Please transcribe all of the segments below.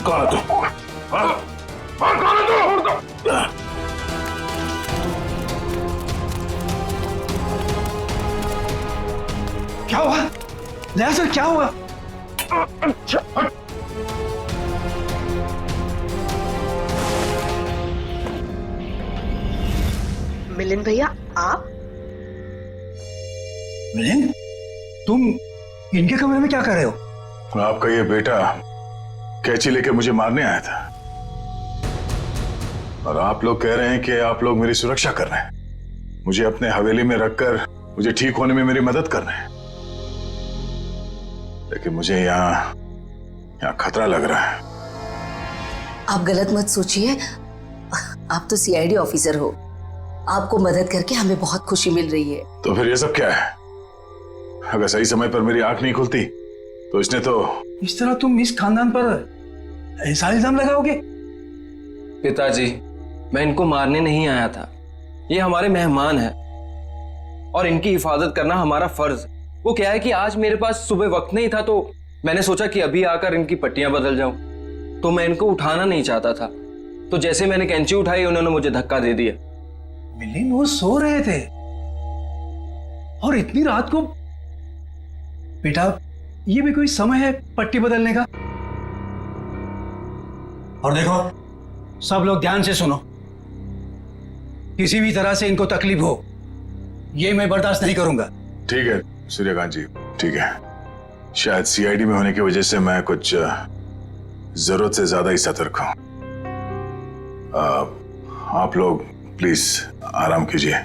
कौन है तू? कौन है तू? क्या हुआ नया सर, क्या हुआ? मिलिंद भैया, आप? मिलिंद, तुम इनके कमरे में क्या कर रहे हो? आपका ये बेटा कैंची लेके मुझे मारने आया था और आप लोग कह रहे हैं कि आप लोग मेरी सुरक्षा कर रहे हैं, मुझे अपने हवेली में रखकर मुझे ठीक होने में मेरी मदद कर रहे हैं। लेकिन मुझे यहाँ खतरा लग रहा है। आप गलत मत सोचिए, आप तो सीआईडी ऑफिसर हो, आपको मदद करके हमें बहुत खुशी मिल रही है। तो फिर ये सब क्या है? अगर सही समय पर मेरी आंख नहीं खुलती तो इसने तो... इस तरह तुम इस खानदान पर ऐसा इल्जाम लगाओगे? पिताजी, मैं इनको मारने नहीं आया था, ये हमारे मेहमान हैं और इनकी हिफाजत करना हमारा फर्ज। वो क्या है कि आज मेरे पास सुबह वक्त नहीं था तो मैंने सोचा कि अभी आकर इनकी पट्टियां बदल जाऊं, तो मैं इनको उठाना नहीं चाहता था, तो जैसे मैंने कैंची उठाई उन्होंने मुझे धक्का दे दिया। मिलिंद, वो सो रहे थे और इतनी रात को? बेटा, ये भी कोई समय है पट्टी बदलने का? और देखो, सब लोग ध्यान से सुनो, किसी भी तरह से इनको तकलीफ हो ये मैं बर्दाश्त नहीं करूंगा। ठीक है सूर्यकांत जी, ठीक है। शायद सीआईडी में होने की वजह से मैं कुछ जरूरत से ज्यादा ही सतर्क हूं। आप लोग प्लीज आराम कीजिए,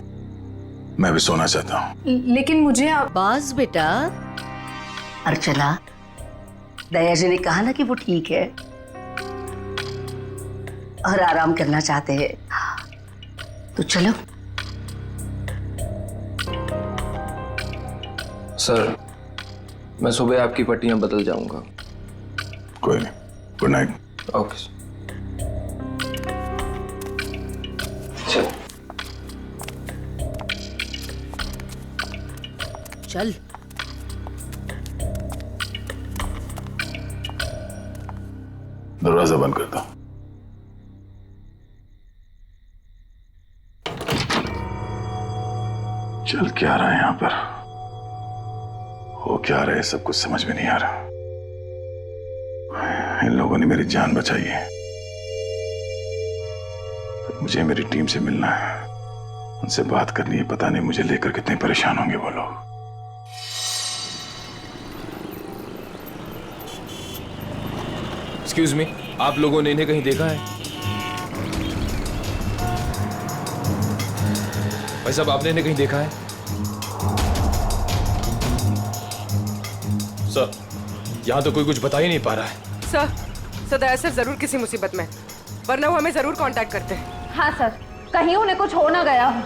मैं भी सोना चाहता हूं। लेकिन मुझे बस बेटा, अर्चना, दया जी ने कहा ना कि वो ठीक है और आराम करना चाहते हैं, तो चलो। सर, मैं सुबह आपकी पट्टियां बदल जाऊंगा। कोई नहीं, गुड नाइट। Okay sir. चलो। चल। दरवाजा बंद कर दो। चल क्या रहा है यहां पर, हो क्या रहा है, सब कुछ समझ में नहीं आ रहा। इन लोगों ने मेरी जान बचाई है, तो मुझे मेरी टीम से मिलना है, उनसे बात करनी है। पता नहीं मुझे लेकर कितने परेशान होंगे वो लोग। एक्सक्यूज मी, आप लोगों ने इन्हें कहीं देखा है? भाई साहब, आपने इन्हें कहीं देखा है? सर, यहां तो कोई कुछ बता ही नहीं पा रहा है। सर, दया सर जरूर किसी मुसीबत में, वरना वो हमें जरूर कांटेक्ट करते हैं। हाँ सर, कहीं उन्हें कुछ हो ना गया हो।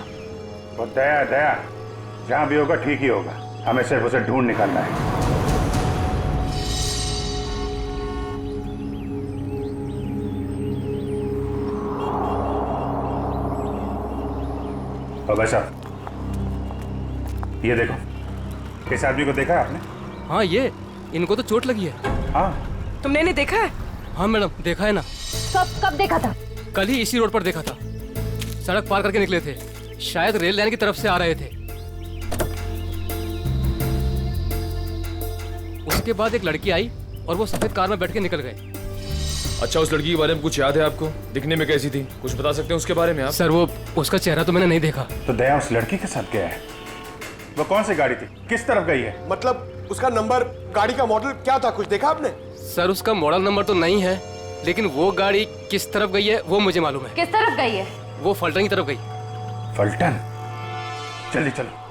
तो दया जहां भी होगा ठीक ही होगा, हमें सिर्फ उसे ढूंढ निकालना है। और भाई साहब, ये देखो, इस आदमी को देखा है आपने? हाँ, ये इनको तो चोट लगी है। हाँ, तुमने इन्हें देखा है? हाँ मैडम, देखा है ना। कब देखा था? कल ही इसी रोड पर देखा था, सड़क पार करके निकले थे, शायद रेल लाइन की तरफ से आ रहे थे। उसके बाद एक लड़की आई और वो सफेद कार में बैठ के निकल गए। अच्छा, उस लड़की के बारे में कुछ याद है आपको? दिखने में कैसी थी, कुछ बता सकते हैं उसके बारे में आप? सर, वो उसका चेहरा तो मैंने नहीं देखा। तो दया उस लड़की के साथ गया है। वो कौन सी गाड़ी थी, किस तरफ गई है? मतलब उसका नंबर, गाड़ी का मॉडल क्या था, कुछ देखा आपने? सर, उसका मॉडल नंबर तो नहीं है, लेकिन वो गाड़ी किस तरफ गई है वो मुझे मालूम है। किस तरफ गई है? वो फलटन की तरफ गई। फलटन? जल्दी चलो।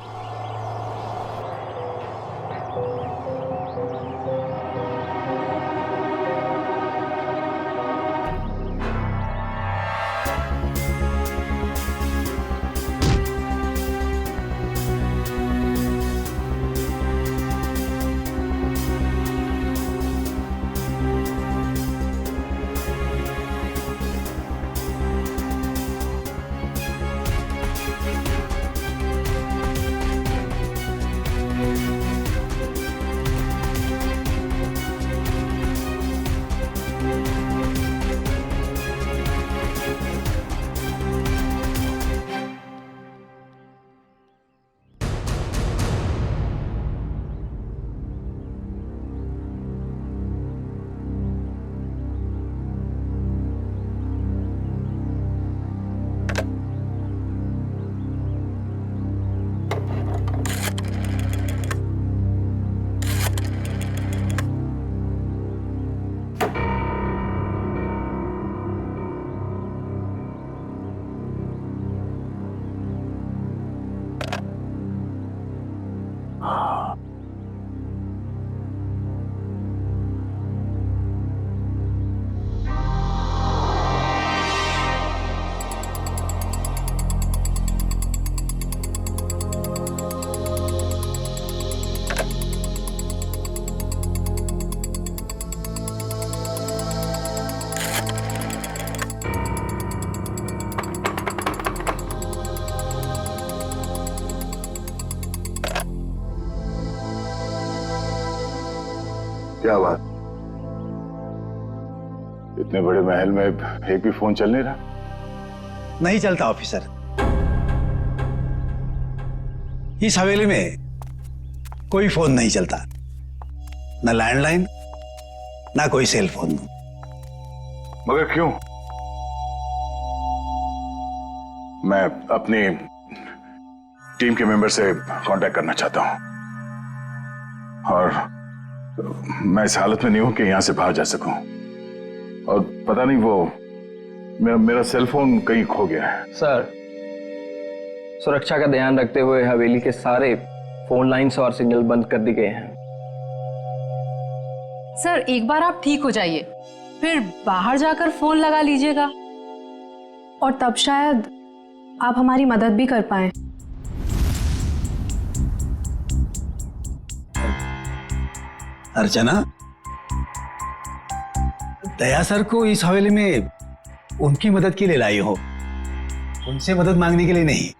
क्या बात? इतने बड़े महल में एक भी फोन चल नहीं रहा? नहीं चलता ऑफिसर। इस हवेली में कोई फोन नहीं चलता, ना लैंडलाइन ना कोई सेल फोन। मगर क्यों? मैं अपनी टीम के मेंबर से कांटेक्ट करना चाहता हूं और मैं इस हालत में नहीं हूं कि यहां से बाहर जा सकूं। और पता नहीं वो मेरा सेल फोन कहीं खो गया है। सर, सुरक्षा का ध्यान रखते हुए हवेली के सारे फोन लाइन्स और सिग्नल बंद कर दिए गए हैं। सर एक बार आप ठीक हो जाइए, फिर बाहर जाकर फोन लगा लीजिएगा और तब शायद आप हमारी मदद भी कर पाए। अर्चना, दया सर को इस हवेली में उनकी मदद के लिए लाई हो, उनसे मदद मांगने के लिए नहीं।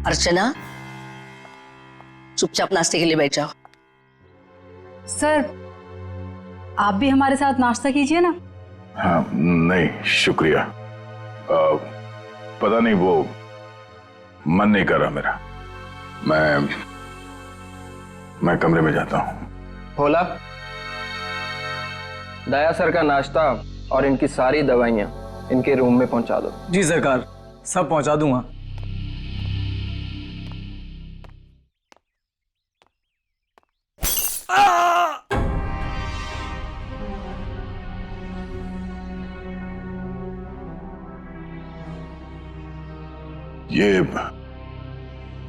अर्चना, चुपचाप नाश्ते के लिए बैठ जाओ। सर आप भी हमारे साथ नाश्ता कीजिए ना। हाँ, नहीं शुक्रिया। पता नहीं वो मन नहीं कर रहा मेरा। मैं कमरे में जाता हूँ। भोला, दया सर का नाश्ता और इनकी सारी दवाइयाँ इनके रूम में पहुंचा दो। जी सरकार, सब पहुंचा दूंगा। ये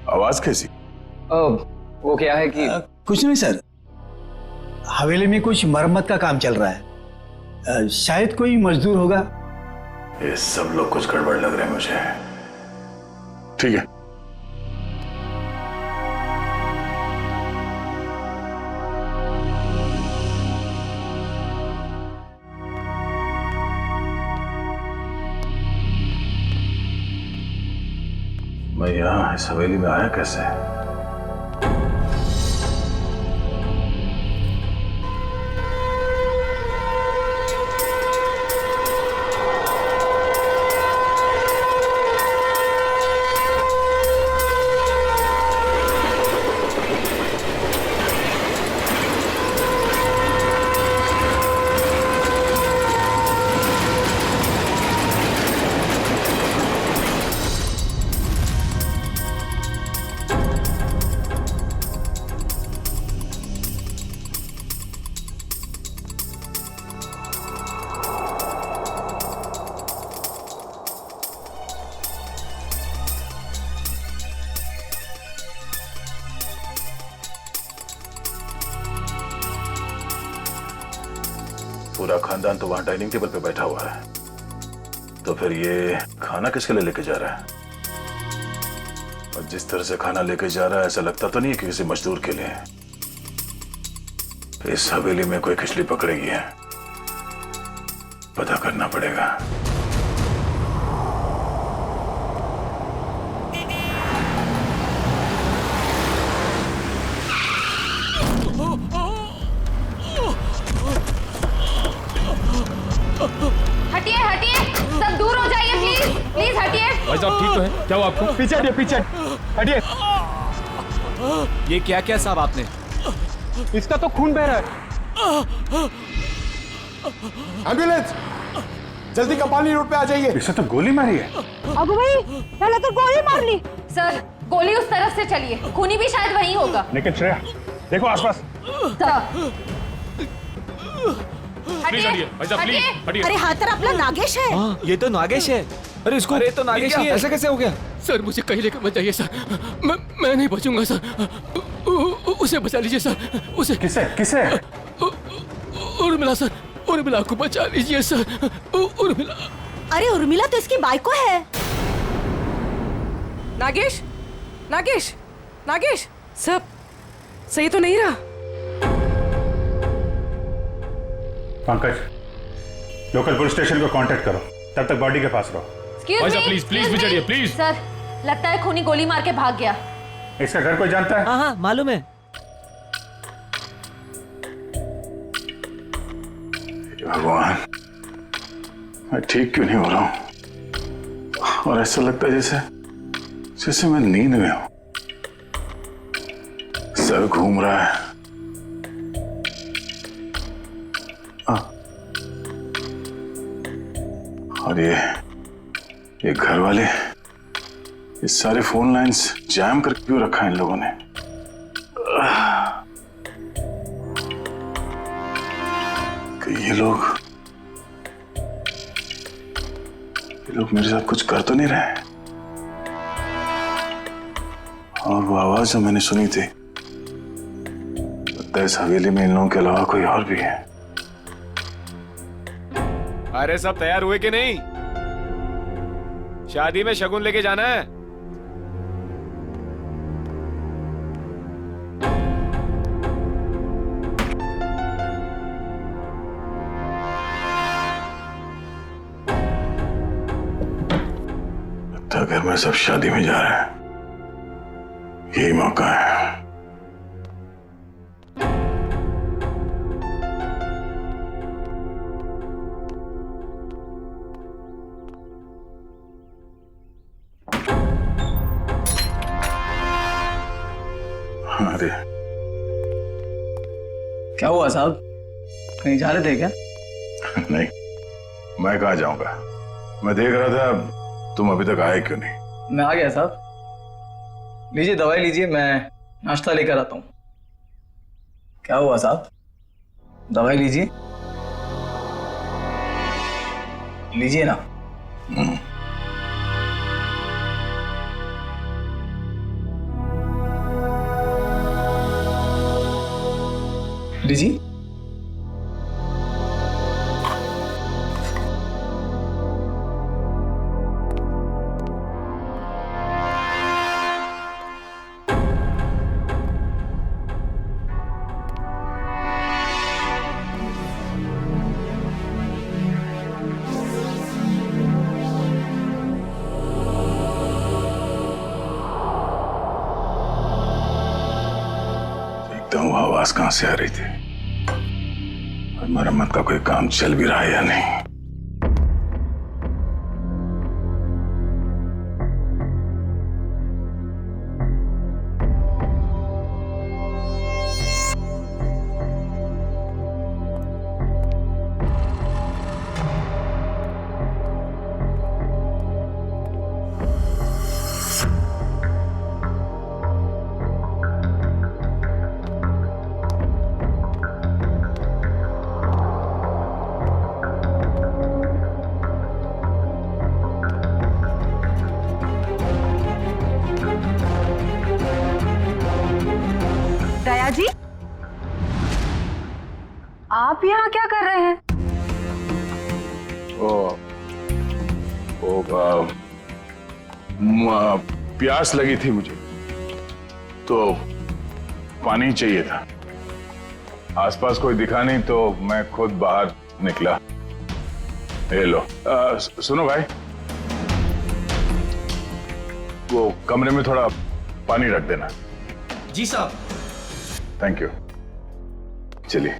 आवाज कैसी? वो क्या है कि कुछ नहीं सर, हवेली में कुछ मरम्मत का काम चल रहा है, शायद कोई मजदूर होगा। ये सब लोग कुछ गड़बड़ लग रहे हैं मुझे। ठीक है। मैं यहां इस हवेली में आया कैसे? पूरा खानदान तो वहां डाइनिंग टेबल पे बैठा हुआ है, तो फिर ये खाना किसके लिए लेके जा रहा है? और जिस तरह से खाना लेके जा रहा है ऐसा लगता तो नहीं है कि किसी मजदूर के लिए। इस हवेली में कोई खिचड़ी पकड़ेगी है, पता करना पड़ेगा। हटिए हटिए, सब दूर हो जाइए प्लीज, प्लीज हटिए। भाई साहब ठीक तो है? क्या हुआ आपको? पीछे हटिए, पीछे हटिए। ये क्या क्या साहब आपने? इसका तो खून बह रहा है। एम्बुलेंस, जल्दी कपाली रोड पे आ जाइए। इसे तो गोली मारी है। अबू भाई, पहले तो गोली मार ली। सर गोली उस तरफ से चली है, खूनी भी शायद वहीं होगा। लेकिन श्रेया देखो आसपास। हटिए, भाई साहब प्लीज हटिए। अरे हाथ तरफ अपना नागेश है। ये तो नागेश है। अरे इसको, अरे तो नागेश ही है। ऐसा कैसे हो गया? सर मुझे कहीं लेकर मत जाइए सर, मैं नहीं बचूंगा सर। उसे बचा लीजिए सर, उसे। किसे किसे? उर्मिला सर, उर्मिला को बचा लीजिए सर, उर्मिला। अरे उर्मिला तो इसकी बाइको है। नागेश, नागेश, नागेश, सब सही तो नहीं रहा? पंकज, लोकल पुलिस स्टेशन को कांटेक्ट करो, तब तक बॉडी के पास रहो। भाई साहब प्लीज प्लीज भी चढ़िए प्लीज। सर लगता है खूनी गोली मार के भाग गया। इसका घर कोई जानता है? हाँ हाँ मालूम है। कि भगवान, मैं ठीक क्यों नहीं हो रहा हूं? और ऐसा लगता है जैसे मैं नींद में हूं। सर घूम रहा है। और ये घर वाले, ये सारे फोन लाइंस जैम करके क्यों रखा है इन लोगों ने? ये लोग मेरे साथ कुछ कर तो नहीं रहे? और वो आवाज जो मैंने सुनी थी, लगता है इस हवेली में इन लोगों के अलावा कोई और भी है। अरे सब तैयार हुए कि नहीं? शादी में शगुन लेके जाना है। लगता है घर में सब शादी में जा रहे हैं, यही मौका है। अरे क्या हुआ साहब, कहीं जा रहे थे क्या? नहीं, मैं कहाँ जाऊंगा। मैं देख रहा था तुम अभी तक आए क्यों नहीं। मैं आ गया साहब। लीजिए दवाई लीजिए, मैं नाश्ता लेकर आता हूँ। क्या हुआ साहब, दवाई लीजिए, लीजिए ना। लीजिए। देखता हूँ आवाज कहां से आ रही थी और मरम्मत का कोई काम चल भी रहा है या नहीं। दया जी, आप यहाँ क्या कर रहे हैं? प्यास लगी थी मुझे तो पानी चाहिए था। आसपास कोई दिखा नहीं तो मैं खुद बाहर निकला। ये लो। सुनो भाई, वो कमरे में थोड़ा पानी रख देना। जी साहब। Thank you. चलिए।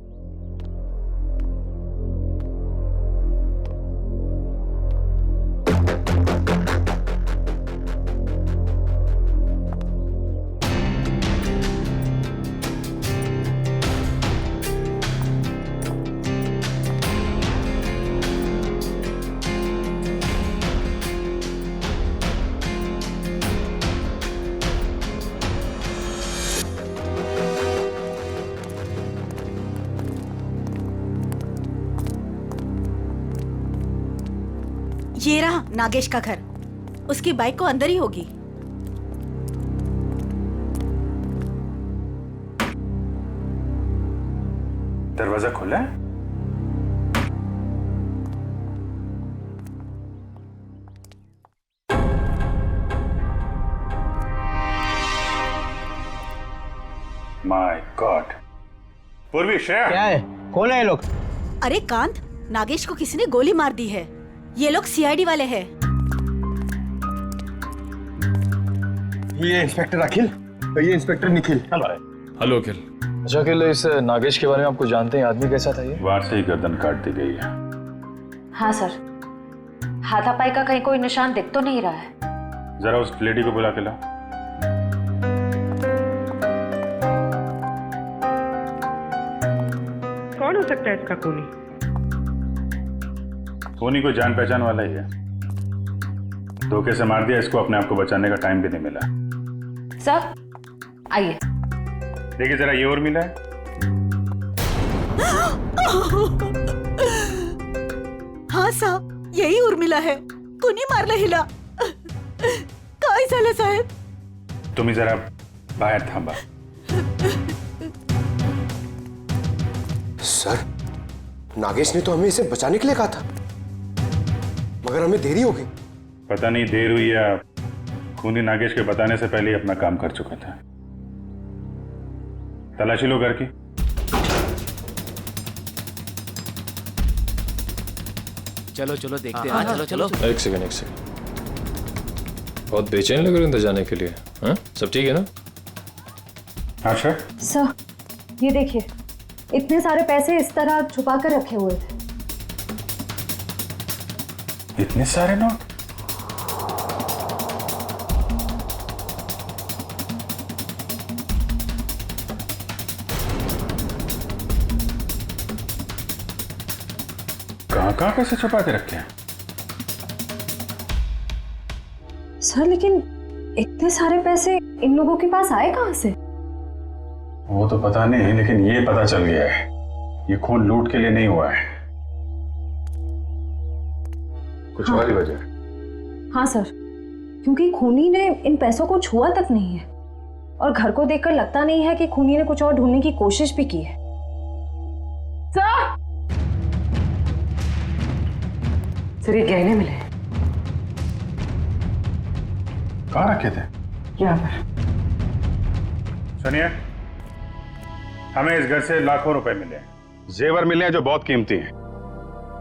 ये रहा नागेश का घर। उसकी बाइक को अंदर ही होगी। दरवाजा खुला है? My God. पूर्वी, श्रेया क्या है? कौन है ये लोग? अरे कांत, नागेश को किसी ने गोली मार दी है। ये लोग सीआईडी वाले हैं। ये इंस्पेक्टर अखिल, ये इंस्पेक्टर निखिल। हेलो अखिल। अच्छा अकेले इस नागेश के बारे में आपको जानते हैं, आदमी कैसा था ये? वार से ही गर्दन काट दी गई है। हाँ सर, हाथापाई का कहीं कोई निशान दिख तो नहीं रहा है। जरा उस लेडी को बुला के लाओ। कौन हो सकता है इसका खूनी? खूनी कोई जान पहचान वाला ही है। धोखे से मार दिया इसको, अपने आप को बचाने का टाइम भी नहीं मिला। सर आइए। देखिए जरा ये और मिला है। हाँ साहब, यही उर्मिला है। कुणी मारला हिला. काय झालं साहेब? तुम्ही जरा बाहेर थांबा। सर, नागेश ने तो हमें इसे बचाने के लिए कहा था, मगर हमें देरी हो गई। पता नहीं देर हुई या खूनी नागेश के बताने से पहले ही अपना काम कर चुका था। तलाशी लो घर की। चलो चलो देखते हैं। चलो चलो। एक सेकंड। बहुत बेचैन लग रहे हैं अंदर जाने के लिए। हाँ, सब ठीक है ना? हाँ सर। सर ये देखिए, इतने सारे पैसे इस तरह छुपा कर रखे हुए थे। इतने सारे नोट? कहाँ पैसे छुपा के रखे हैं? सर लेकिन इतने सारे पैसे इन लोगों के पास आए कहाँ से? वो तो पता नहीं, लेकिन ये पता चल गया है ये खून लूट के लिए नहीं हुआ है। कुछ और ही वजह? हाँ सर, क्योंकि खूनी ने इन पैसों को छुआ तक नहीं है और घर को देखकर लगता नहीं है कि खूनी ने कुछ और ढूंढने की कोशिश भी की है। सर ये गहने मिले। कहाँ रखे थे? यहाँ पर। सुनिए, हमें इस घर से लाखों रुपए मिले हैं, जेवर मिले हैं जो बहुत कीमती हैं।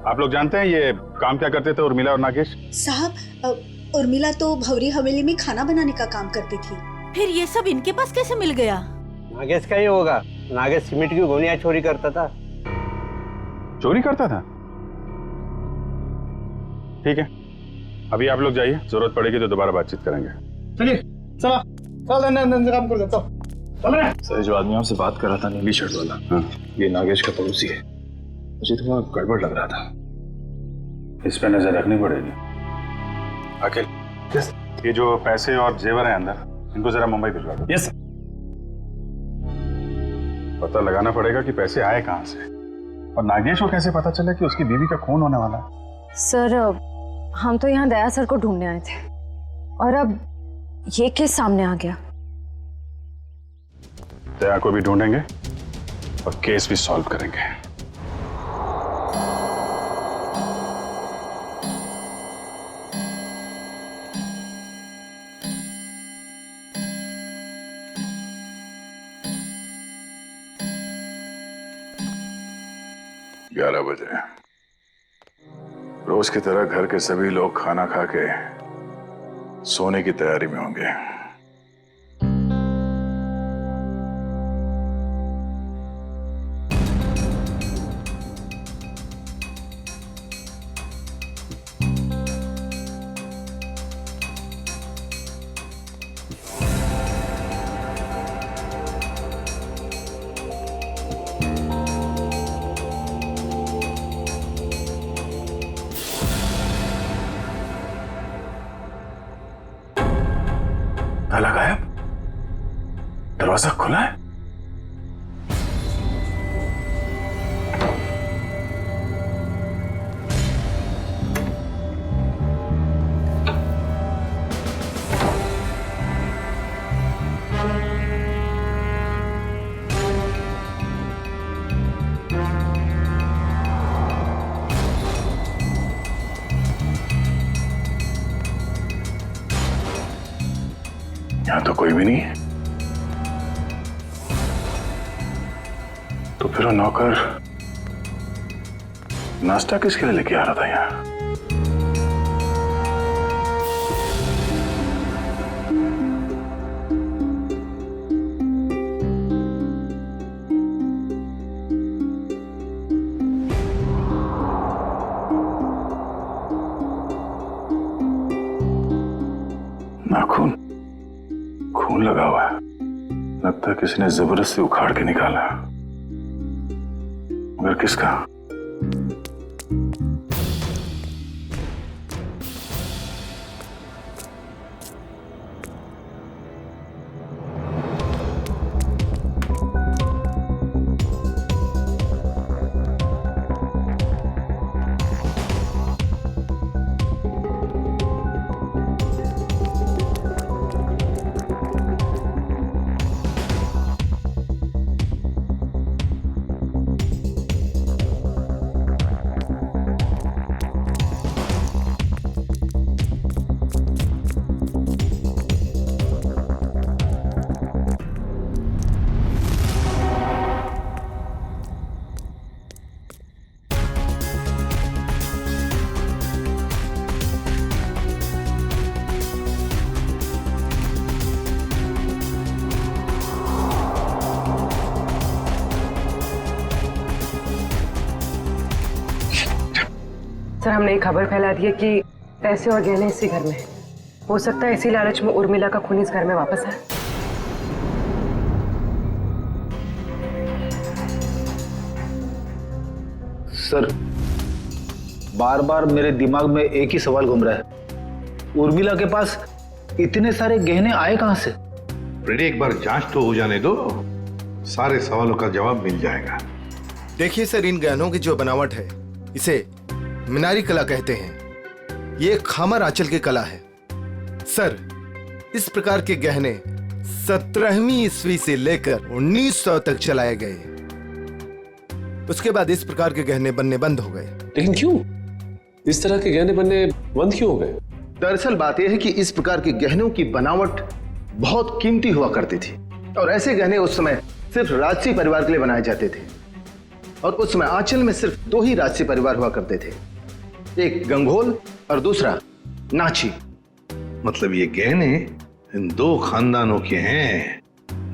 आप लोग जानते हैं ये काम क्या करते थे उर्मिला और नागेश? साहब, उर्मिला तो भवरी हवेली में खाना बनाने का काम करती थी। फिर ये सब इनके पास कैसे मिल गया? नागेश का ही होगा। नागेश सीमेंट की गोनियां चोरी करता था। चोरी करता था? ठीक है, अभी आप लोग जाइए, जरूरत पड़ेगी तो दोबारा बातचीत करेंगे। चलिए चलो चल काम कर देता हूँ। सर जो आदमी आपसे बात कर रहा था नीली शर्ट वाला, हाँ, ये नागेश का पड़ोसी है। मुझे थोड़ा गड़बड़ लग रहा था। इस पे नजर रखनी पड़ेगी। अखिल, ये जो पैसे और जेवर है अंदर, इनको जरा मुंबई भिजवा दो। यस। पता लगाना पड़ेगा कि पैसे आए कहाँ से, और नागेश को कैसे पता चला कि उसकी बीवी का खून होने वाला है। सर हम तो यहाँ दया सर को ढूंढने आए थे और अब ये केस सामने आ गया। दया को भी ढूंढेंगे और केस भी सॉल्व करेंगे। ग्यारह बजे रोज की तरह घर के सभी लोग खाना खा के सोने की तैयारी में होंगे। ताला गायब, दरवाजा खुला है। यहां तो कोई भी नहीं है। तो फिर वो नौकर नाश्ता किसके लिए लेके आ रहा था यहाँ? किसी ने जबरदस्ती उखाड़ के निकाला, मगर किसका? सर, हमने एक खबर फैला दी है कि पैसे और गहने इसी घर में हैं। हो सकता है इसी लालच में उर्मिला का खून इस घर में वापस आए। सर, बार बार मेरे दिमाग में एक ही सवाल घूम रहा है, उर्मिला के पास इतने सारे गहने आए कहां से? फ्रेडी, एक बार जांच तो हो जाने दो, सारे सवालों का जवाब मिल जाएगा। देखिए सर, इन गहनों की जो बनावट है इसे मीनारी कला कहते हैं। ये खामर आंचल की कला है। सर, इस प्रकार के गहने 17वीं ईस्वी से लेकर 1900 तक चलाए गए। उसके बाद इस प्रकार के गहने बनने बंद हो गए। लेकिन क्यों? इस तरह के गहने बनने बंद क्यों हो गए? दरअसल बात यह है कि इस प्रकार के गहनों की बनावट बहुत कीमती हुआ करती थी और ऐसे गहने उस समय सिर्फ राजसी परिवार के लिए बनाए जाते थे। और उस समय आंचल में सिर्फ 2 ही राजसी परिवार हुआ करते थे, एक गंगोल और दूसरा नाची। मतलब ये गहने इन 2 खानदानों के हैं,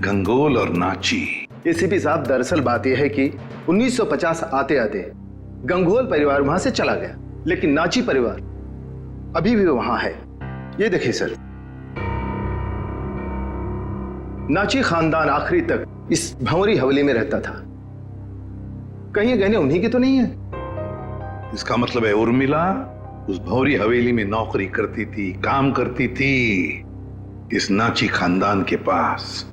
गंगोल और नाची। एसीपी साहब, दरअसल बात यह है कि 1950 आते आते गंगोल परिवार वहां से चला गया, लेकिन नाची परिवार अभी भी वहां है। ये देखिए सर, नाची खानदान आखिरी तक इस भंवरी हवेली में रहता था। कहीं ये गहने उन्हीं के तो नहीं है? इसका मतलब है उर्मिला उस भौरी हवेली में नौकरी करती थी, काम करती थी इस नाची खानदान के पास,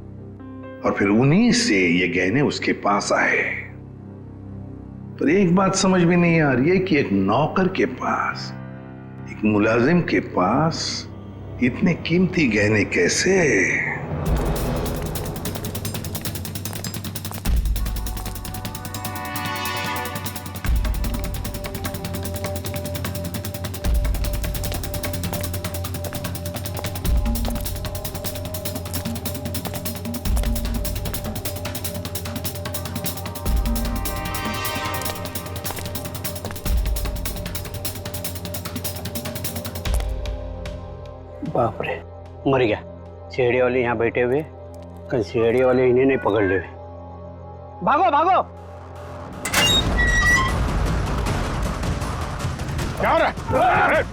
और फिर उन्हीं से ये गहने उसके पास आए। पर एक बात समझ में नहीं आ रही है कि एक नौकर के पास, एक मुलाजिम के पास इतने कीमती गहने कैसे? बाप रे, मर गया। सीढ़ी वाले यहाँ बैठे हुए, कल सीढ़ी वाले इन्हें नहीं पकड़ ले। भागो भागो! क्या हो रहा है?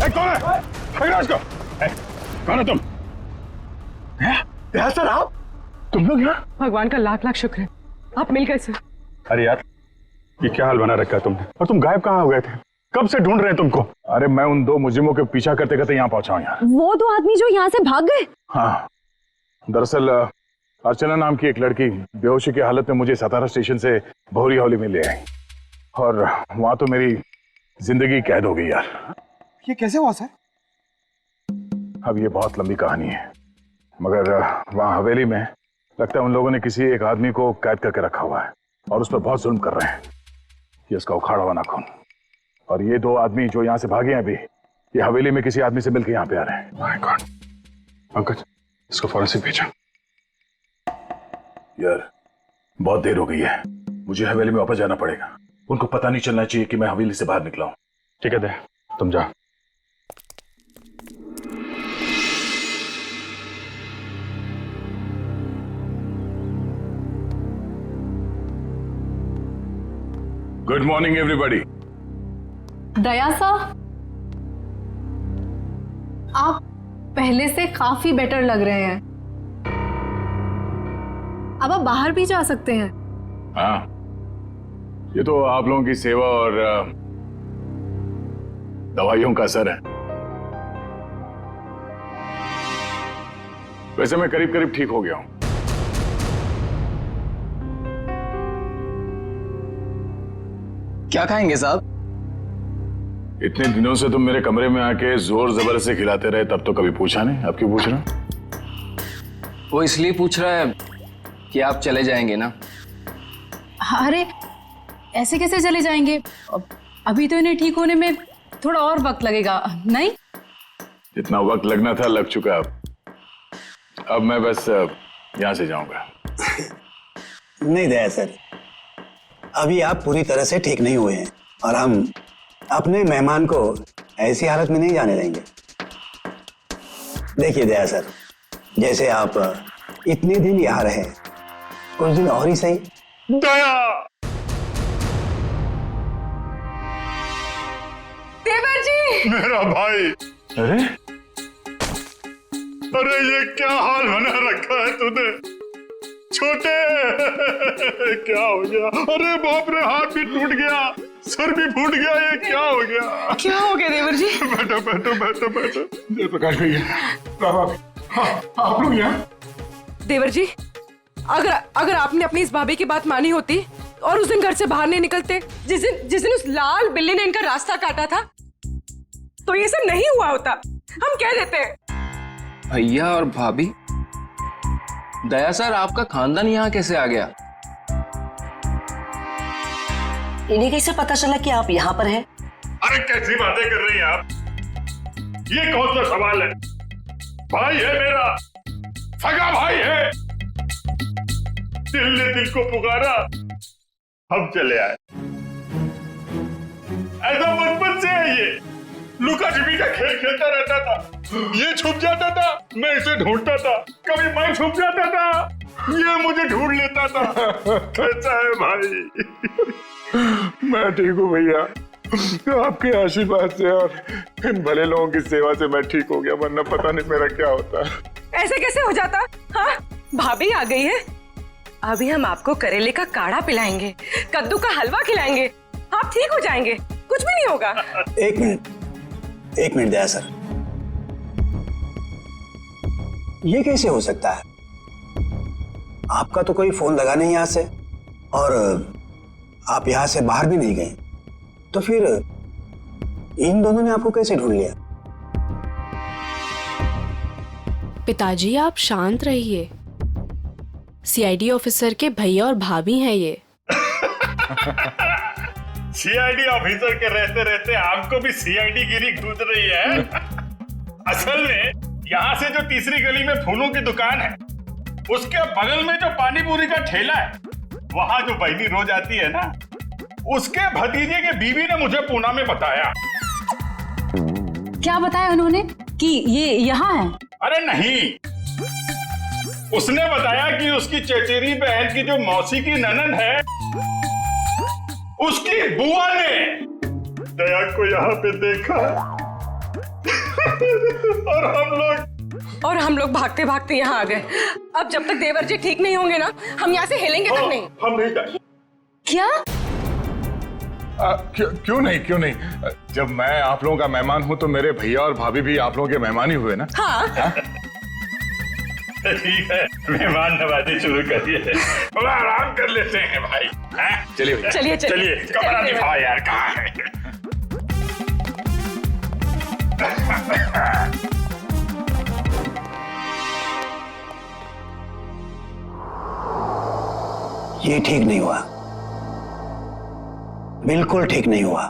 कौन है? पकड़ो इसको। कौन है तुम? सर, आप? तुम लोग यहाँ? भगवान का लाख लाख शुक्र है, आप मिल गए सर। अरे यार, ये क्या हाल बना रखा है तुमने? और तुम गायब कहाँ हो गए थे? कब से ढूंढ रहे हैं तुमको? अरे मैं उन 2 मुजरिमों के पीछा करते करते यहाँ पहुंचा हूँ यार। वो 2 आदमी जो यहाँ से भाग गए? हाँ, दरअसल अर्चना नाम की एक लड़की बेहोशी की हालत में मुझे सतारा स्टेशन से भौरी हवेली में ले आई, और वहां तो मेरी जिंदगी कैद हो गई यार। ये कैसे हुआ सर? अब ये बहुत लंबी कहानी है, मगर वहां हवेली में लगता है उन लोगों ने किसी एक आदमी को कैद करके रखा हुआ है और उस पर बहुत जुल्म कर रहे हैं। ये उसका उखाड़ा हुआ नाखून, और ये 2 आदमी जो यहाँ से भागे हैं अभी, ये हवेली में किसी आदमी से मिलकर यहाँ पे आ रहे हैं। माय गॉड, पंकज इसको फॉरेंसिक भेजा। यार बहुत देर हो गई है, मुझे हवेली में वापस जाना पड़ेगा। उनको पता नहीं चलना चाहिए कि मैं हवेली से बाहर निकला हूं। ठीक है दे, तुम जा। Good morning everybody. दया साहब, आप पहले से काफी बेटर लग रहे हैं। अब आप बाहर भी जा सकते हैं। हाँ, ये तो आप लोगों की सेवा और दवाइयों का असर है। वैसे मैं करीब करीब ठीक हो गया हूं। क्या खाएंगे साहब? इतने दिनों से तुम मेरे कमरे में आके जोर जबरदस्ती से खिलाते रहे, तब तो कभी पूछा नहीं, अब क्यों पूछ रहे हो? वो इसलिए पूछ रहा है कि आप चले जाएंगे ना। अरे ऐसे कैसे चले जाएंगे? अभी तो इन्हें ठीक होने में थोड़ा और वक्त लगेगा, नहीं? जितना वक्त लगना था लग चुका। अब मैं बस यहां से जाऊंगा। नहीं दया सर, अभी आप पूरी तरह से ठीक नहीं हुए हैं और हम अपने मेहमान को ऐसी हालत में नहीं जाने देंगे। देखिए दया सर, जैसे आप इतने दिन यहाँ रहे, कुछ दिन और ही सही। दया! देवर जी! मेरा भाई! अरे अरे ये क्या हाल बना रखा है तूने? छोटे! क्या हो गया? अरे बाप रे, हाथ भी टूट गया, सर भी फूट गया, ये क्या हो गया? क्या हो गया देवर जी? बैठो बैठो बैठो बैठो। जयप्रकाश भैया, आप लोग यहाँ? देवर जी, अगर आपने अपनी इस भाभी की बात मानी होती और उस दिन घर से बाहर नहीं निकलते, जिस दिन उस लाल बिल्ली ने इनका रास्ता काटा था, तो ये सब नहीं हुआ होता। हम कह देते हैं। भैया और भाभी, दया सर आपका खानदान यहाँ कैसे आ गया? इन्हें कैसे पता चला कि आप यहाँ पर हैं? अरे कैसी बातें कर रही हैं आप? ये कौन सा सवाल है? भाई है मेरा, सगा भाई है। दिल ने दिल को पुकारा, हम चले आए। ऐसा बचपन से है ये। लुका छिपी का खेल खेलता रहता था। ये छुप जाता था, मैं इसे ढूंढता था। कभी मैं छुप जाता था, ये मुझे ढूंढ लेता था। कैसा है भाई? मैं ठीक हूँ भैया, आपके आशीर्वाद से और इन भले लोगों की सेवा से मैं ठीक हो गया, वरना पता नहीं मेरा क्या होता। ऐसे कैसे हो जाता? हाँ, भाभी आ गई है। अभी हम आपको करेले का काढ़ा पिलाएंगे, कद्दू का हलवा खिलाएंगे, आप ठीक हो जाएंगे, कुछ भी नहीं होगा। एक मिनट दया सर, ये कैसे हो सकता है? आपका तो कोई फोन लगा नहीं यहाँ से और आप यहाँ से बाहर भी नहीं गए, तो फिर इन दोनों ने आपको कैसे ढूंढ लिया? पिताजी आप शांत रहिए, सीआईडी ऑफिसर के भैया और भाभी हैं ये। सीआईडी ऑफिसर के रहते रहते आपको भी सीआईडी गिरी घूस रही है। असल में यहाँ से जो तीसरी गली में फूलों की दुकान है, उसके बगल में जो पानी पूरी का ठेला है, वहाँ जो बहनी रोज आती है ना, उसके भतीजे के बीवी ने मुझे पूना में बताया। क्या बताया उन्होंने? कि ये यहाँ है? अरे नहीं, उसने बताया कि उसकी चचेरी बहन की जो मौसी की ननद है, उसकी बुआ ने दया को यहाँ पे देखा। और हम लोग भागते भागते यहाँ आ गए। अब जब तक देवर जी ठीक नहीं होंगे ना, हम यहाँ से हिलेंगे तक नहीं। हम नहीं जाएंगे। क्या? क्यों नहीं? जब मैं आप लोगों का मेहमान हूँ तो मेरे भैया और भाभी भी आप लोगों के मेहमान ही हुए ना। हाँ। ठीक है, मेहमान नवाजी शुरू करिए। थोड़ा आराम कर लेते हैं भाई। चलिए भैया, चलिए कमरा दिखाओ यार, कहाँ है? ये ठीक नहीं हुआ, बिल्कुल ठीक नहीं हुआ।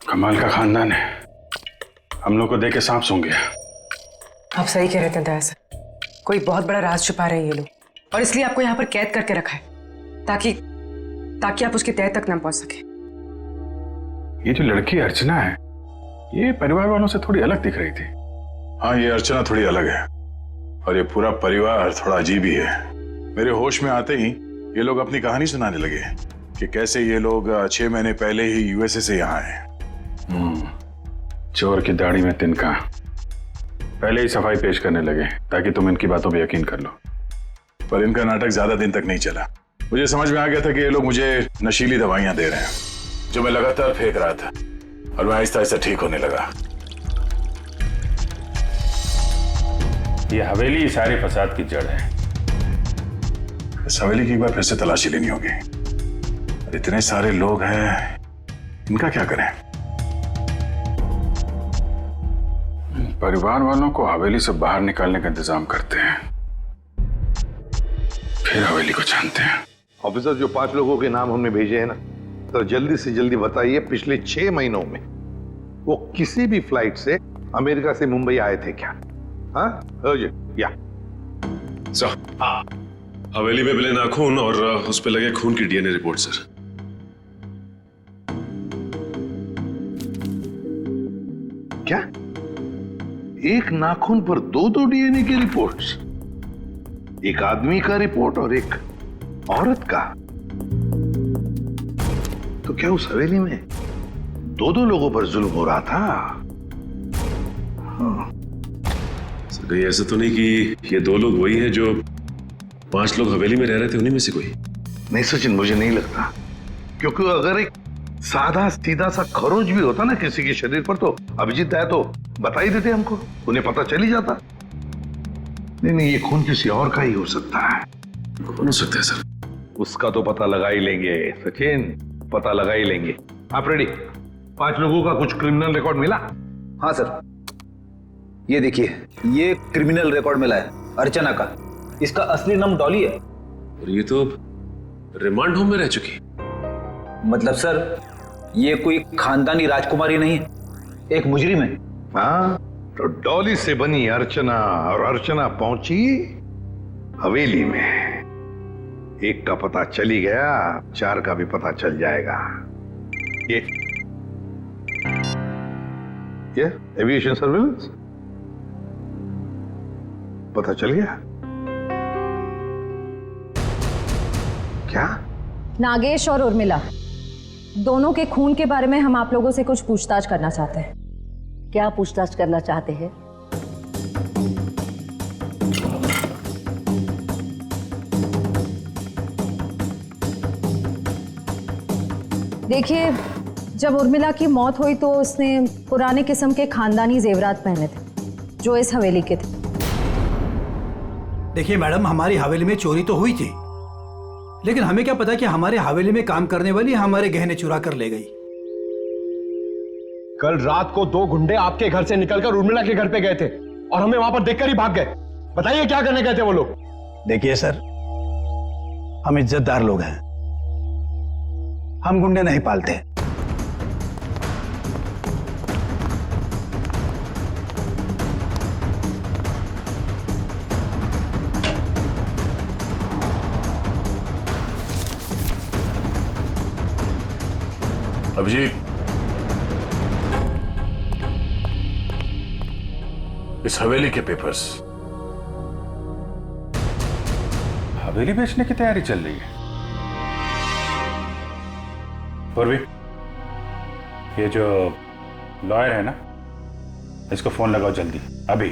कमाल का खानदान है, हम लोग को देख के सांप सूंघ गया। आप सही कह रहे थे दया सर, कोई बहुत बड़ा राज छुपा रहे हैं ये लोग, और इसलिए आपको यहाँ पर कैद करके रखा है, ताकि आप उसकी तह तक ना पहुंच सके। ये जो लड़की अर्चना है, ये परिवार वालों से थोड़ी अलग दिख रही थी। हाँ, ये अर्चना थोड़ी अलग है और ये पूरा परिवार थोड़ा अजीब ही है। मेरे होश में आते ही ये लोग अपनी कहानी सुनाने लगे कि कैसे ये लोग 6 महीने पहले ही यूएसए से यहाँ आए। चोर की दाढ़ी में तिनका, पहले ही सफाई पेश करने लगे ताकि तुम इनकी बातों पे यकीन कर लो। पर इनका नाटक ज्यादा दिन तक नहीं चला। मुझे समझ में आ गया था कि ये लोग मुझे नशीली दवाइयां दे रहे हैं जो मैं लगातार फेंक रहा था, और मैं आहिस्ता आहिस्ता ठीक होने लगा। ये हवेली सारे फसाद की जड़ है। इस हवेली की एक बार फिर से तलाशी लेनी होगी। इतने सारे लोग हैं, इनका क्या करें? परिवार वालों को हवेली से बाहर निकालने का इंतजाम करते हैं, फिर हवेली को जानते हैं। ऑफिसर, जो 5 लोगों के नाम हमने भेजे हैं ना, तो जल्दी से जल्दी बताइए पिछले 6 महीनों में वो किसी भी फ्लाइट से अमेरिका से मुंबई आए थे क्या? हाँ या सर, हवेली में मिले नाखून और उस पे लगे खून की डीएनए रिपोर्ट सर। क्या? एक नाखून पर 2 डीएनए की रिपोर्ट्स? एक आदमी का रिपोर्ट और एक औरत का? तो क्या उस हवेली में 2 लोगों पर जुल्म हो रहा था? हाँ। सर, कहीं ऐसा तो नहीं कि ये 2 लोग वही हैं जो 5 लोग हवेली में रह रहे थे, उन्हीं में से कोई? नहीं सचिन, मुझे नहीं लगता, क्योंकि अगर एक सादा सीधा सा खरोच भी होता ना किसी के शरीर पर, तो अभिजीत दाई तो बता ही देते हमको, उन्हें पता चल ही जाता। नहीं, ये खून किसी और का ही हो सकता है। कौन हो सकता है सर? उसका तो पता लगा ही लेंगे सचिन, पता लगा ही लेंगे। आप रेडी? 5 लोगों का कुछ क्रिमिनल रिकॉर्ड मिला? हाँ सर, ये देखिए, ये क्रिमिनल रिकॉर्ड मिला है अर्चना का। इसका असली नाम डॉली है। और ये तो रिमांड होम में रह चुकी। मतलब सर, ये कोई खानदानी राजकुमारी नहीं है, एक मुजरिम है। हाँ, तो डॉली से बनी अर्चना, और अर्चना पहुंची हवेली में। एक का पता चल ही गया, 4 का भी पता चल जाएगा। ये एविएशन सर्विलेंस पता चल गया क्या? नागेश और उर्मिला दोनों के खून के बारे में हम आप लोगों से कुछ पूछताछ करना चाहते हैं। क्या पूछताछ करना चाहते हैं? देखिए, जब उर्मिला की मौत हुई तो उसने पुराने किस्म के खानदानी जेवरात पहने थे जो इस हवेली के थे। देखिए मैडम, हमारी हवेली में चोरी तो हुई थी, लेकिन हमें क्या पता कि हमारे हवेली में काम करने वाली हमारे गहने चुरा कर ले गई। कल रात को 2 गुंडे आपके घर से निकलकर उर्मिला के घर पे गए थे और हमें वहां पर देखकर ही भाग गए। बताइए क्या करने गए थे वो लोग? देखिए सर, हम इज्जतदार लोग हैं, हम गुंडे नहीं पालते। अभिजीत, इस हवेली के पेपर्स। हवेली बेचने की तैयारी चल रही है। पूर्वी, ये जो लॉयर है ना, इसको फोन लगाओ जल्दी, अभी।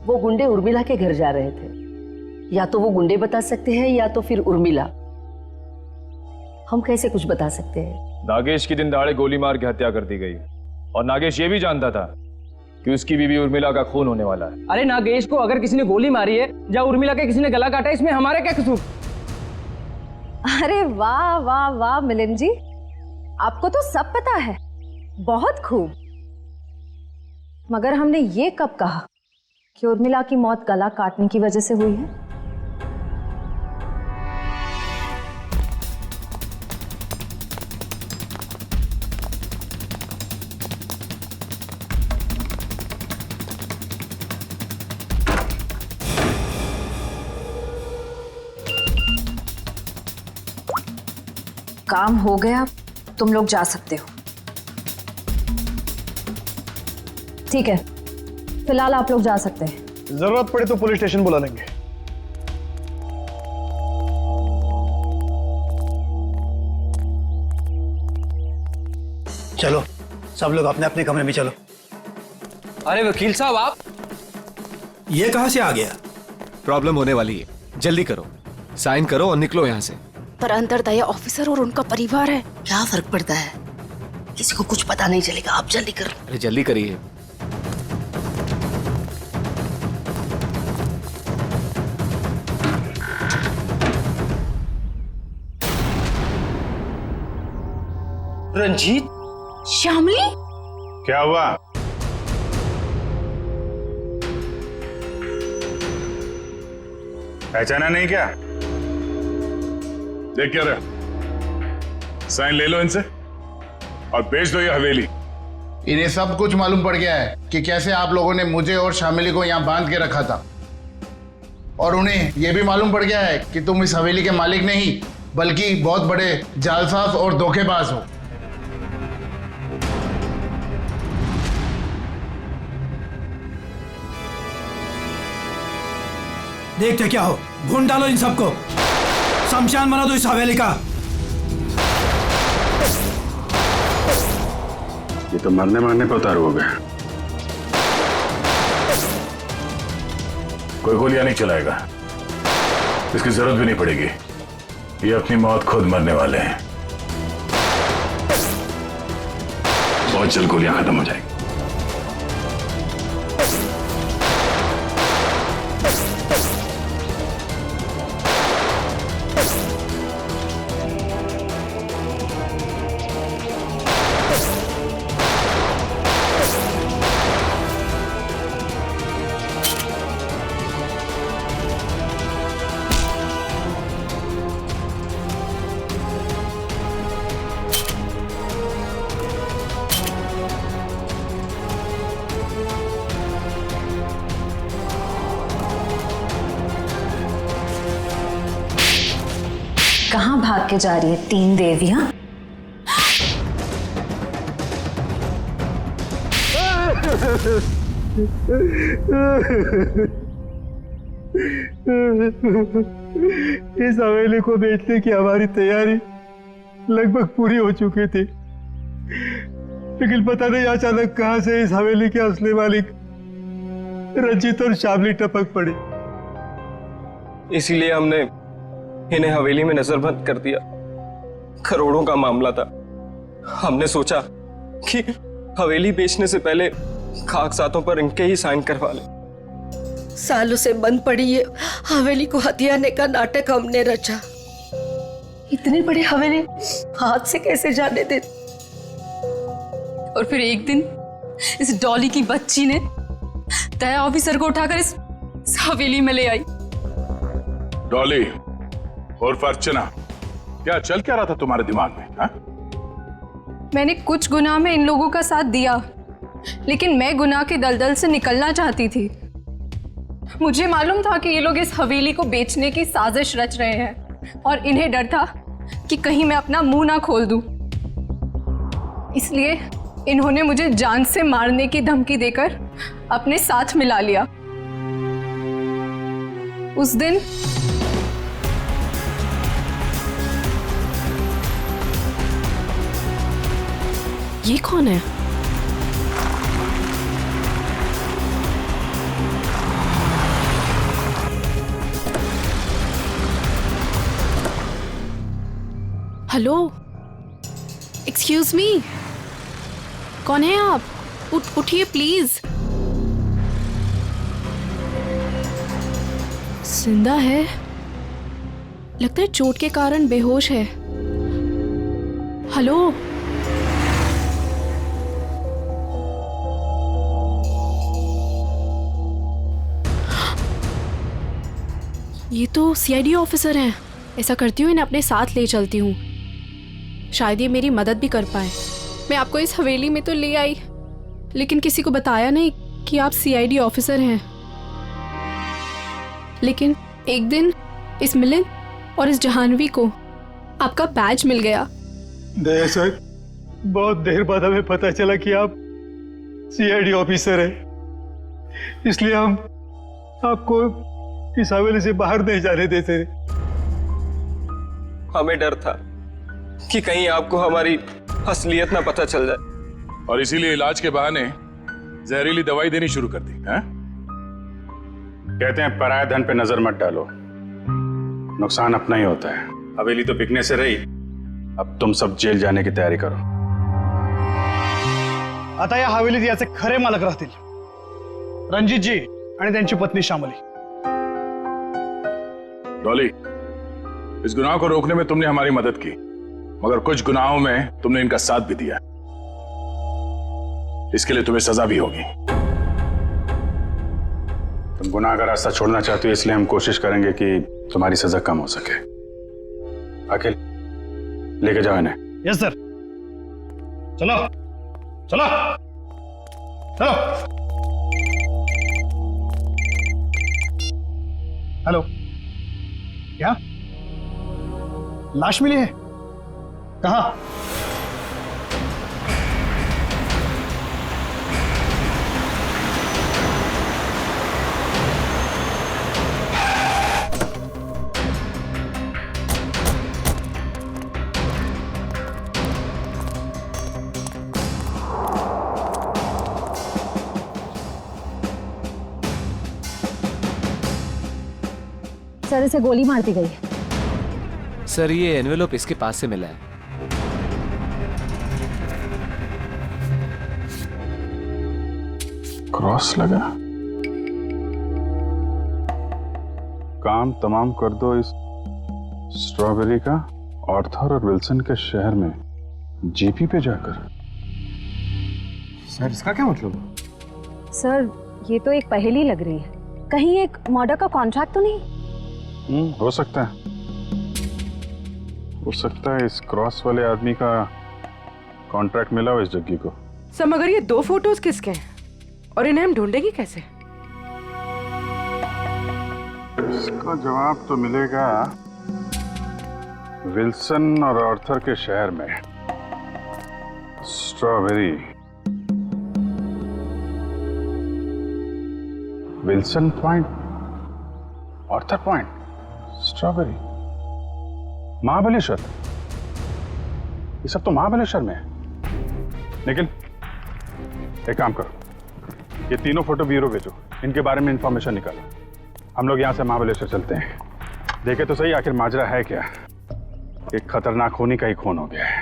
वो गुंडे उर्मिला के घर जा रहे थे। या तो वो गुंडे बता सकते हैं या तो फिर उर्मिला। हम कैसे कुछ बता सकते हैं? नागेश की दिन दहाड़े गोली मार के हत्या कर दी गई, और नागेश ये भी जानता था कि उसकी बीवी उर्मिला का खून होने वाला है। अरे नागेश को अगर किसी ने गोली मारी है या उर्मिला के किसी ने गला काटा है, इसमें हमारा क्या कसूर? अरे वाह वाह वाह मिलिंद जी, आपको तो सब पता है, बहुत खूब। मगर हमने ये कब कहा कि उर्मिला की मौत गला काटने की वजह से हुई है? काम हो गया, तुम लोग जा सकते हो। ठीक है, फिलहाल आप लोग जा सकते हैं। जरूरत पड़े तो पुलिस स्टेशन बुला लेंगे। चलो सब लोग अपने अपने कमरे में चलो। अरे वकील साहब, आप ये कहां से आ गया? प्रॉब्लम होने वाली है, जल्दी करो, साइन करो और निकलो यहाँ से। पर अंदर दया ऑफिसर और उनका परिवार है, क्या फर्क पड़ता है? किसी को कुछ पता नहीं चलेगा, आप जल्दी करो। अरे जल्दी करिए। रंजीत, श्यामली, क्या हुआ? पहचाना नहीं क्या? देख क्या रहा, साइन ले लो इनसे और बेच दो ये हवेली। इन्हें सब कुछ मालूम पड़ गया है कि कैसे आप लोगों ने मुझे और शामिली को यहाँ बांध के रखा था, और उन्हें यह भी मालूम पड़ गया है कि तुम इस हवेली के मालिक नहीं बल्कि बहुत बड़े जालसाज और धोखेबाज हो। देखते क्या हो, भून डालो इन सबको, शमशान बना दो इस हवेली का। ये तो मरने मारने पे उतारू हो गया। कोई गोलियां नहीं चलाएगा, इसकी जरूरत भी नहीं पड़ेगी। ये अपनी मौत खुद मरने वाले हैं। बहुत जल्द गोलियां खत्म हो जाएगी। कहाँ भाग के जा रही है तीन देवियां? इस हवेली को बेचने की हमारी तैयारी लगभग पूरी हो चुकी थी, लेकिन पता नहीं अचानक कहां से इस हवेली के असली मालिक रंजीत और शामली टपक पड़ी। इसीलिए हमने इन्हें हवेली में नजरबंद कर दिया। करोड़ों का मामला था। हमने सोचा कि हवेली बेचने से पहले कागजातों पर इनके ही साइन करवा ले। सालों से बंद पड़ी ये हवेली को हथियाने का नाटक हमने रचा। इतनी बड़ी हवेली हाथ से कैसे जाने दे? और फिर एक दिन इस डॉली की बच्ची ने दया ऑफिसर को उठाकर इस हवेली में ले आई। डॉली और अर्चना, क्या चल क्या रहा था तुम्हारे दिमाग में? हा? मैंने कुछ गुनाह में इन लोगों का साथ दिया, लेकिन मैं गुनाह के दलदल से निकलना चाहती थी। मुझे मालूम था कि ये लोग इस हवेली को बेचने की साजिश रच रहे हैं और इन्हें डर था कि कहीं मैं अपना मुंह ना खोल दूं। इसलिए इन्होंने मुझे जान से मारने की धमकी देकर अपने साथ मिला लिया। उस दिन ये कौन है? हेलो, एक्सक्यूज मी, कौन है आप? उठिए प्लीज। जिंदा है, लगता है चोट के कारण बेहोश है। हेलो, ये तो सीआईडी ऑफिसर हैं। ऐसा करती हूँ, इन्हें अपने साथ ले चलती हूँ, शायद ये मेरी मदद भी कर पाए। मैं आपको इस हवेली में तो ले आई, लेकिन किसी को बताया नहीं कि आप सीआईडी ऑफिसर हैं। लेकिन एक दिन इस मिलिंद और इस जहानवी को आपका बैज मिल गया। दया सर, बहुत देर बाद हमें पता चला कि आप सीआईडी ऑफिसर हैं, इसलिए हम आपको इस हवेली से बाहर नहीं जाने देते। हमें डर था कि कहीं आपको हमारी असलियत ना पता चल जाए, और इसीलिए इलाज के बहाने जहरीली दवाई देनी शुरू कर दी। कहते हैं पराये धन पे नजर मत डालो, नुकसान अपना ही होता है। हवेली तो बिकने से रही, अब तुम सब जेल जाने की तैयारी करो। आता या हवेलीत याचे खरे मालक राहतील रणजितजी आणि त्यांची पत्नी श्यामली। डॉली, इस गुनाह को रोकने में तुमने हमारी मदद की, मगर कुछ गुनाहों में तुमने इनका साथ भी दिया। इसके लिए तुम्हें सजा भी होगी। तुम गुनाह का रास्ता छोड़ना चाहते हो, इसलिए हम कोशिश करेंगे कि तुम्हारी सजा कम हो सके। अखिल, लेके जाओ इन्हें। Yes sir. चलो चलो चलो। हेलो, क्या लाश मिली है? कहाँ? सर, इसे गोली मार दी गई है। सर, ये एनवेलप इसके पास से मिला है। क्रॉस लगा। काम तमाम कर दो इस स्ट्रॉबेरी का आर्थर और विल्सन के शहर में जीपी पे जाकर। सर, इसका क्या मतलब? सर, ये तो एक पहेली लग रही है। कहीं एक मर्डर का कॉन्ट्रैक्ट तो नहीं? हो सकता है, हो सकता है इस क्रॉस वाले आदमी का कॉन्ट्रैक्ट मिला हो इस जग्गी को। सर, मगर ये 2 फोटोज किसके हैं और इन्हें हम ढूंढेंगे कैसे? इसका जवाब तो मिलेगा विल्सन और आर्थर के शहर में। Strawberry, Wilson point, Arthur point, strawberry, Mahabaleshwar. ये सब तो महाबलेश्वर में है। लेकिन एक काम करो, ये तीनों फोटो ब्यूरो भेजो, इनके बारे में इंफॉर्मेशन निकालो। हम लोग यहाँ से महाबलेश्वर चलते हैं, देखे तो सही आखिर माजरा है क्या। एक खतरनाक खूनी का ही खून हो गया है।